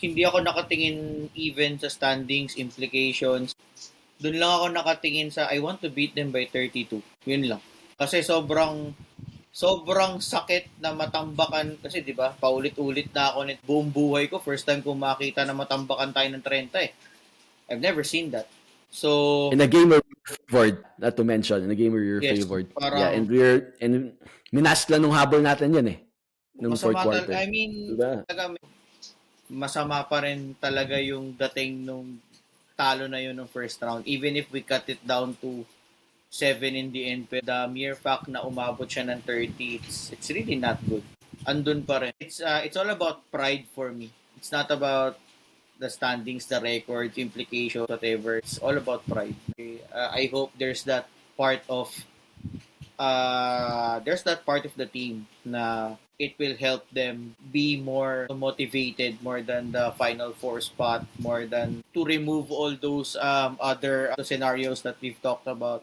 hindi ako nakatingin even sa standings, implications. Doon lang ako nakatingin sa I want to beat them by 32. Yun lang. Kasi sobrang sakit na matambakan kasi 'di ba? Paulit-ulit na ako nito buong buhay ko. First time ko makita na matambakan tayo ng 30 eh. I've never seen that. So, In a game where we're favored, not to mention, in a game where you're yes, favored. Yeah, parang and minask lang nung habol natin yan eh. Nung fourth masama quarter. I mean, Diba? talaga masama pa rin talaga yung dating nung talo na yun ng first round. Even if we cut it down to 7 in the end, but the mere fact na umabot siya ng 30, it's really not good. Andun pa rin. It's all about pride for me. It's not about the standings, the records, implications, whatever. It's all about pride. I hope there's that part of the team na it will help them be more motivated more than the final four spot, more than to remove all those other scenarios that we've talked about.